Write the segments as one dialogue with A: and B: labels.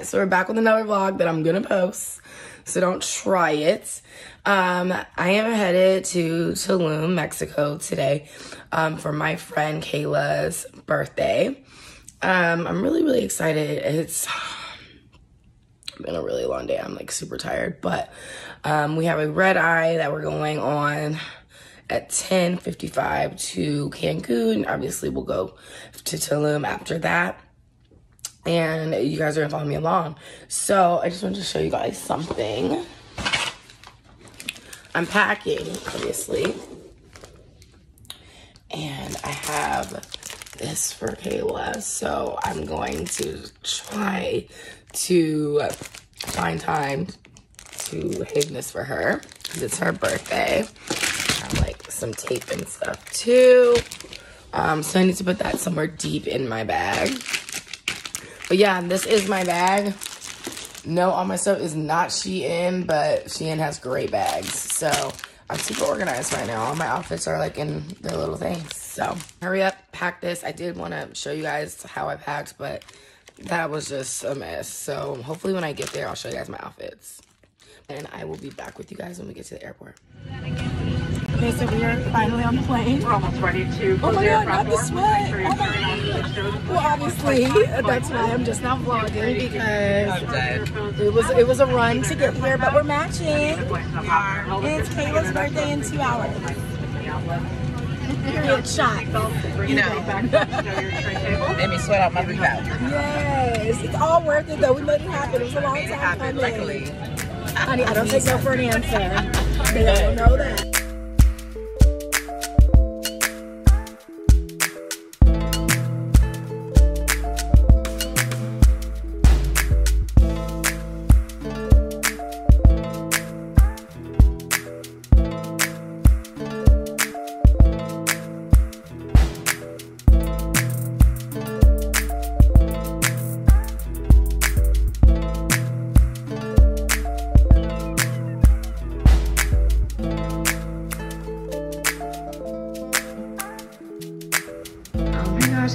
A: guys, so we're back with another vlog that I'm gonna post, so don't try it. I am headed to Tulum, Mexico today for my friend Kayla's birthday. I'm really excited. It's been a really long day. I'm like super tired, but we have a red eye that we're going on at 10:55 to Cancun. Obviously we'll go to Tulum after that, and you guys are gonna follow me along. So I just wanted to show you guys something. I'm packing, obviously, and I have this for Kayla, so I'm going to try to find time to hang this for her because it's her birthday. I have like some tape and stuff too, so I need to put that somewhere deep in my bag. But yeah, this is my bag. No, all my stuff is not Shein, but Shein has great bags. So I'm super organized right now. All my outfits are like in their little things. So hurry up, pack this. I did want to show you guys how I packed, but that was just a mess. So hopefully when I get there, I'll show you guys my outfits. And I will be back with you guys when we get to the airport. Okay, so we are finally on the plane.
B: We're almost ready to
A: oh my god, not the sweat. Oh my god. Well, obviously, that's why I'm just not vlogging, because it was a run to get here, but we're matching. And it's Kayla's birthday in 2 hours. Period shot.
C: You know, made me sweat out my breath out.
A: Yes, it's all worth it though. We made it happen. It was a long time coming.
C: Luckily.
A: Honey, I don't take no for an answer. They all know that.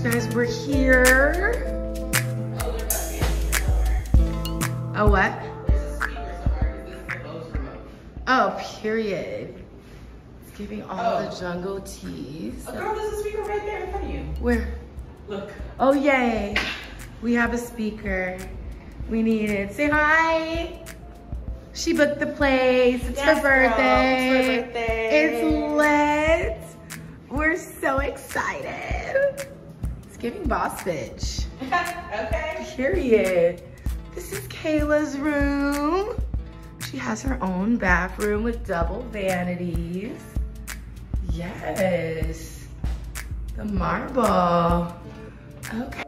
A: Guys, we're here. Oh, what? Oh, period. It's giving all the jungle teas.
C: Oh, girl, there's a speaker right there in front of you.
A: Where?
C: Look.
A: Oh, yay. We have a speaker. We need it. Say hi. She booked the place. It's her birthday.
C: Girl. It's her birthday.
A: It's lit. We're so excited. Giving boss bitch.
C: Okay.
A: Period. This is Kayla's room. She has her own bathroom with double vanities. Yes. The marble. Okay.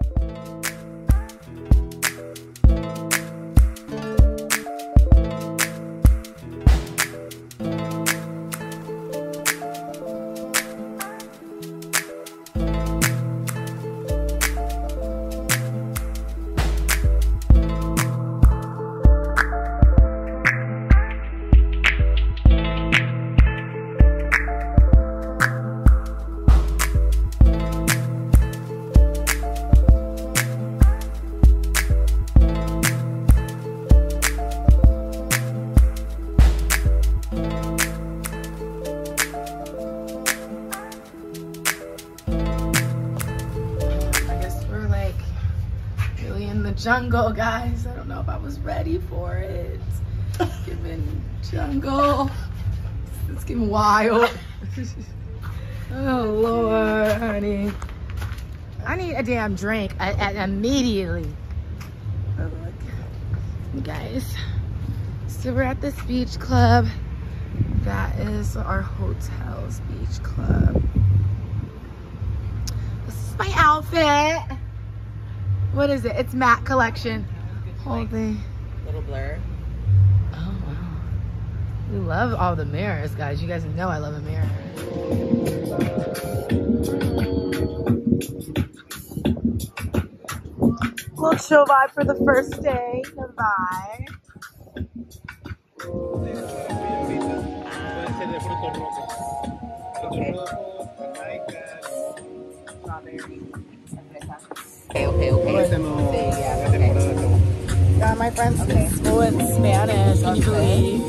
A: Jungle, guys. I don't know if I was ready for it. It's giving jungle. It's getting wild. Oh Lord, honey. I need a damn drink immediately. Oh, look. Guys, so we're at this beach club. That is our hotel's beach club. This is my outfit. What is it? It's matte collection. Whole thing.
C: Little blur.
A: Oh wow. We love all the mirrors, guys. You guys know I love a mirror. Little chill vibe for the first day. Goodbye.
C: Okay.
A: of my friends speak fluent Spanish. Can you believe?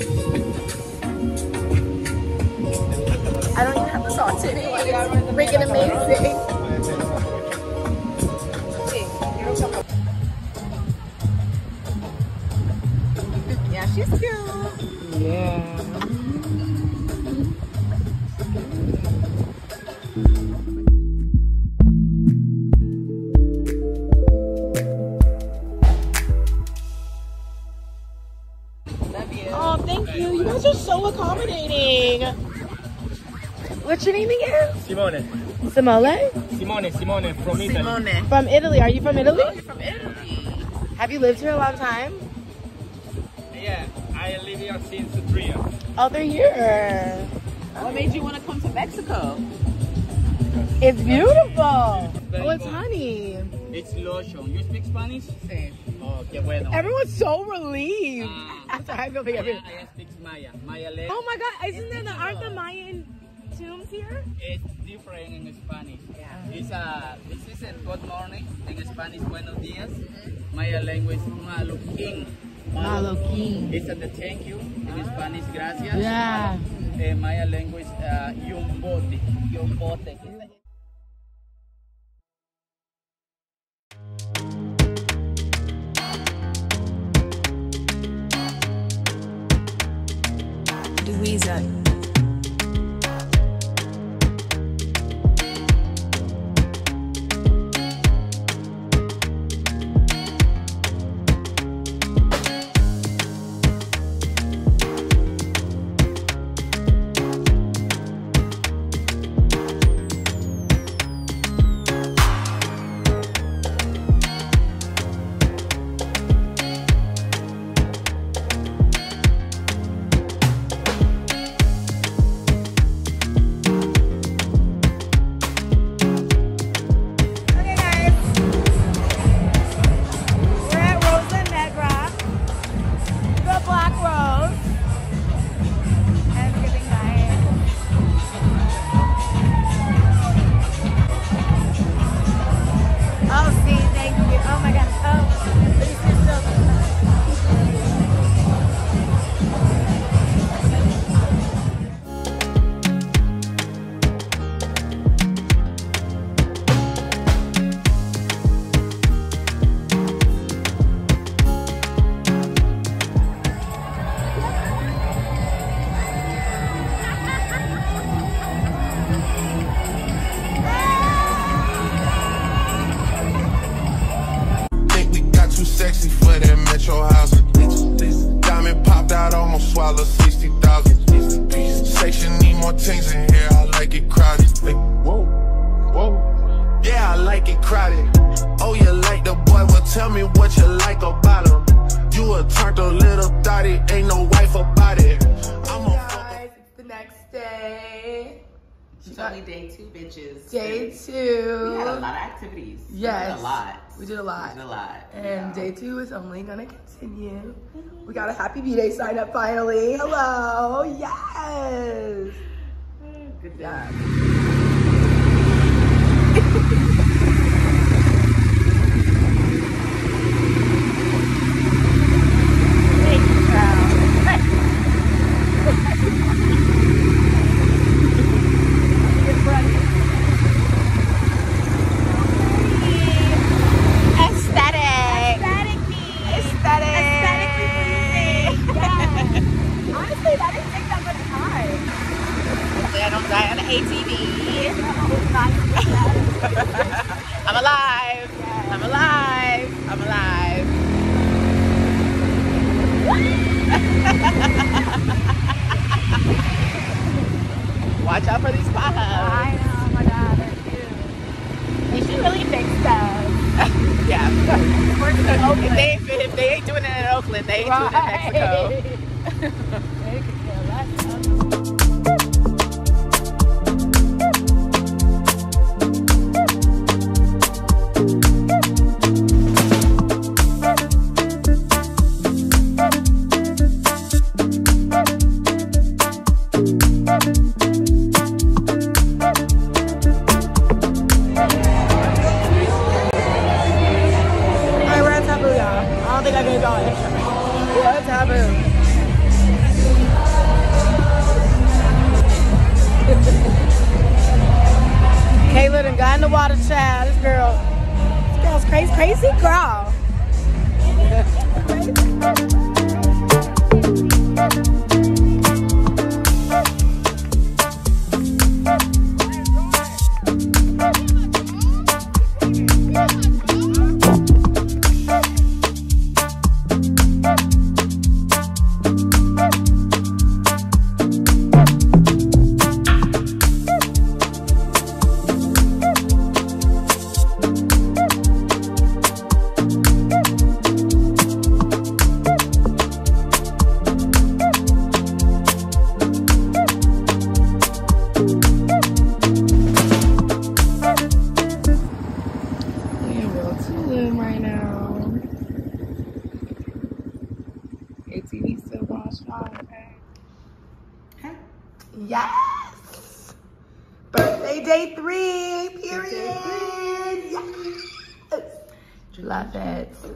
A: I don't even have to talk to anyone. It's freaking amazing.
C: Yeah, she's cute.
A: Yeah. Oh, thank you. You guys are so accommodating. What's your name again?
B: Simone.
A: Simone?
B: Simone from Italy.
C: Simone.
A: From Italy. Are you from Italy?
C: Oh, you're from Italy.
A: Have you lived here a long time?
B: Yeah, I live here since 3 years.
A: Oh, they're here.
C: What made you want to come to Mexico?
A: It's beautiful. Oh, it's honey.
B: It's lotion. You speak Spanish?
C: Sí.
B: Oh, qué bueno.
A: Everyone's so relieved. After I feel like everyone.
B: I speak Maya. Maya left.
A: Oh my God! Isn't there aren't the Mayan tombs here?
B: It's different in Spanish. Yeah. This is a good morning. In Spanish, buenos dias. Maya language, maluquín.
A: Maluquín.
B: It's a thank you. In Spanish, gracias.
A: Yeah.
B: Maya language, yumbote. Yumbote.
A: Louisa.
D: Sexy for that metro housing. Diamond popped out, almost swallowed 60,000. Section need more things in here. I like it crowded. Whoa, whoa. Yeah, I like it crowded. Oh, you like the boy? Well, tell me what you like about him. You a turned a little thotty, ain't no wife about it.
A: Guys, it's the next day.
C: It's only day 2, bitches.
A: Day 2.
C: We had a lot of activities.
A: Yes.
C: We did a lot.
A: We did a lot.
C: We did a lot.
A: And day 2 is only gonna continue. We got a happy B-Day sign up finally. Hello. Yes.
C: Good job.
A: Thank you, child. ATV. I'm alive. I'm alive. I'm alive. Watch out for these potholes. I know. Oh my God, they're cute. They should really fix stuff. Yeah. If they ain't doing it in Oakland, they ain't doing it in Mexico. They could care less. I don't think I can go
C: y'all intro me.
A: What Taboo? Kayla done got in the water, child. This girl's crazy girl. Yes! Birthday day 3, period! Yes! July 5th.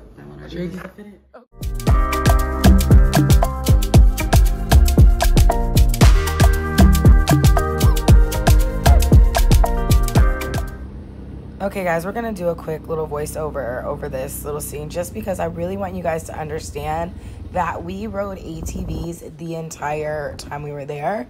A: Okay guys, we're gonna do a quick little voiceover over this little scene just because I really want you guys to understand that we rode ATVs the entire time we were there.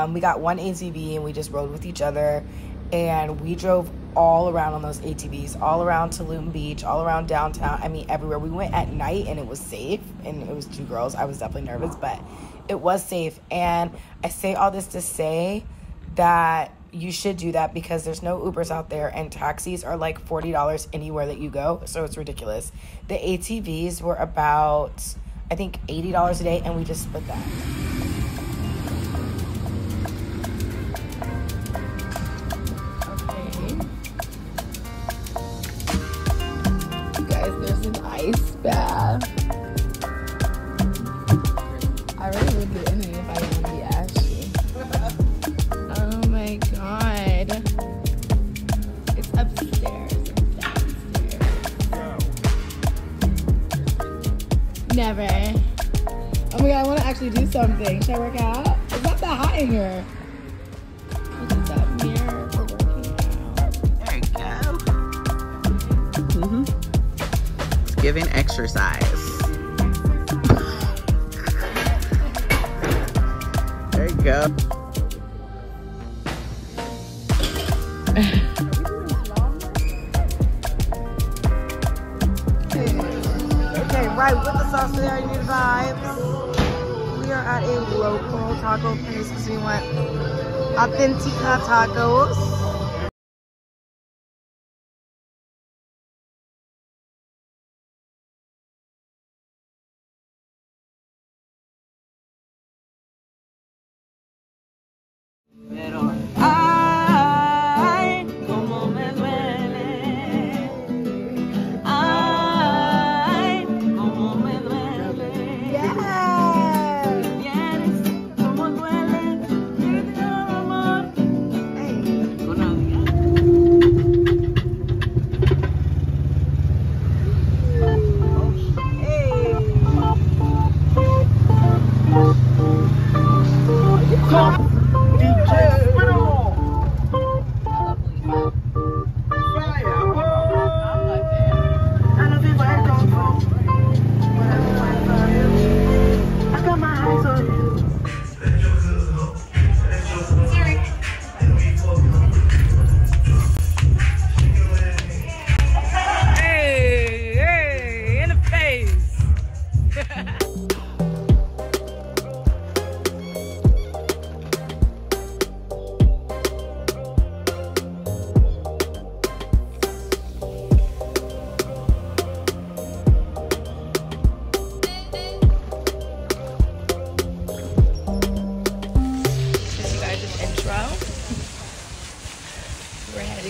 A: We got one ATV and we just rode with each other, and we drove all around on those ATVs, all around Tulum Beach, all around downtown. I mean, everywhere. We went at night and it was safe, and it was 2 girls. I was definitely nervous, but it was safe. And I say all this to say that you should do that because there's no Ubers out there, and taxis are like $40 anywhere that you go, so it's ridiculous. The ATVs were about, I think, $80 a day, and we just split that. There's an ice bath. I really would get in it if I didn't be ashy. Oh my god. It's upstairs and downstairs. Never. Oh my god, I want to actually do something. Should I work out? It's not that hot in here. Look at that mirror for working out.
C: There you go. Giving exercise. There you go.
A: Okay, right with the sauce there, you need vibes. We are at a local taco place because we want Authentica tacos.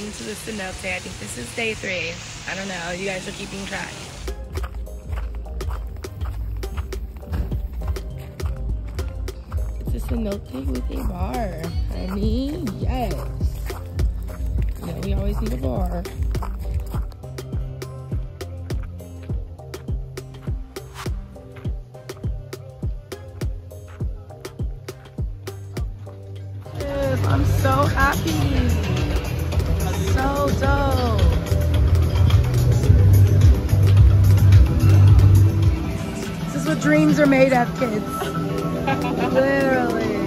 A: To the Cenote. I think this is day 3. I don't know. You guys are keeping track. It's a Cenote with a bar. Honey, yes. You know, we always need a bar. I'm so happy. So dope. This is what dreams are made of, kids. Literally.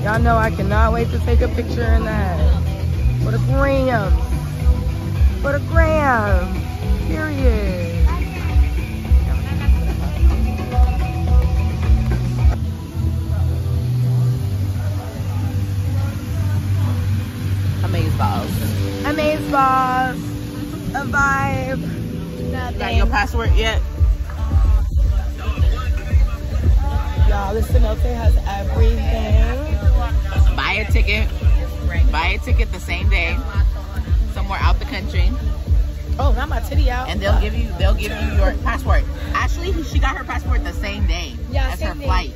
A: Y'all know I cannot wait to take a picture in that. For the gram. For the gram. Period. Amazeballs. A vibe. Nothing.
C: Got your password yet?
A: Y'all, the Cenote has everything.
C: Buy a ticket. Buy a ticket the same day. Somewhere out the country.
A: Oh, not my titty out.
C: And they'll give you your passport. Actually, she got her passport the same day as her flight.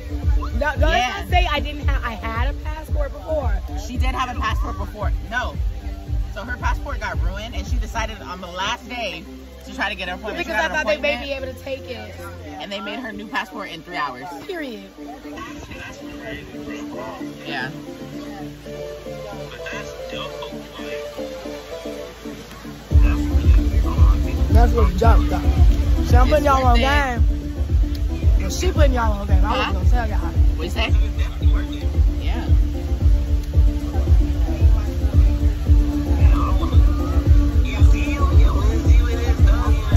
A: Don't yeah. Say I didn't have. I had a passport before.
C: She did have a passport before. No. So her passport got ruined, and she decided on the last day to try to get her appointment.
A: Because I thought they may be able to take it.
C: And they made her new passport in 3 hours.
A: Period.
C: Yeah.
A: That's what's jump though. See, I'm putting y'all on game. Well, she putting y'all on game. I wasn't gonna tell y'all.
C: What you say? Yeah.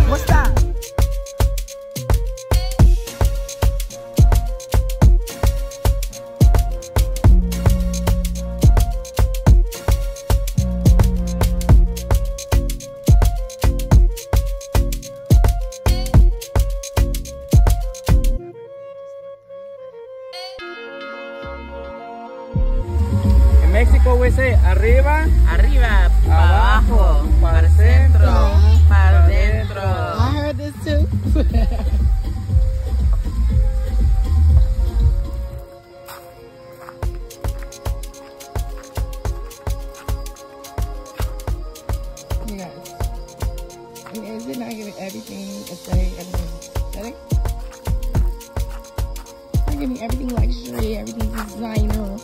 A: What's that?
B: México, we say arriba,
C: arriba, abajo, para el centro, para adentro.
A: I heard this too. You guys, is it not giving everything aesthetic, everything aesthetic? Not giving everything luxury, everything designer.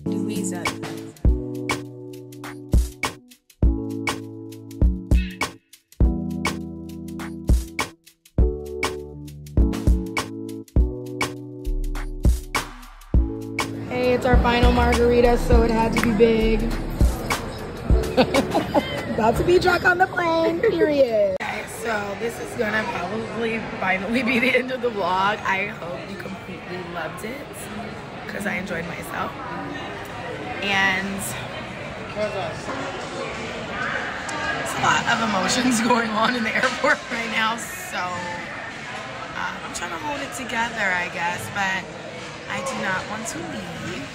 A: Louisa. Hey, it's our final margarita, so it had to be big. About to be drunk on the plane, period. Okay, so this is gonna probably finally be the end of the vlog. I hope you completely loved it, because I enjoyed myself. And there's a lot of emotions going on in the airport right now, so I'm trying to hold it together, I guess, but I do not want to leave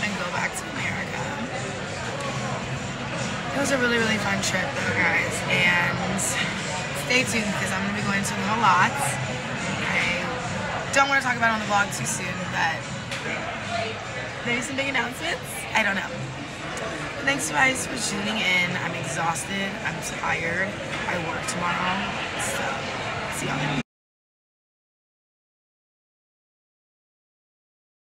A: and go back to America. It was a really, really fun trip though, guys, and stay tuned because I'm going to be going to little lots. I don't want to talk about it on the vlog too soon, but maybe some big announcements? I don't know. But thanks you guys for tuning in. I'm exhausted. I'm tired. I work tomorrow, so see y'all later.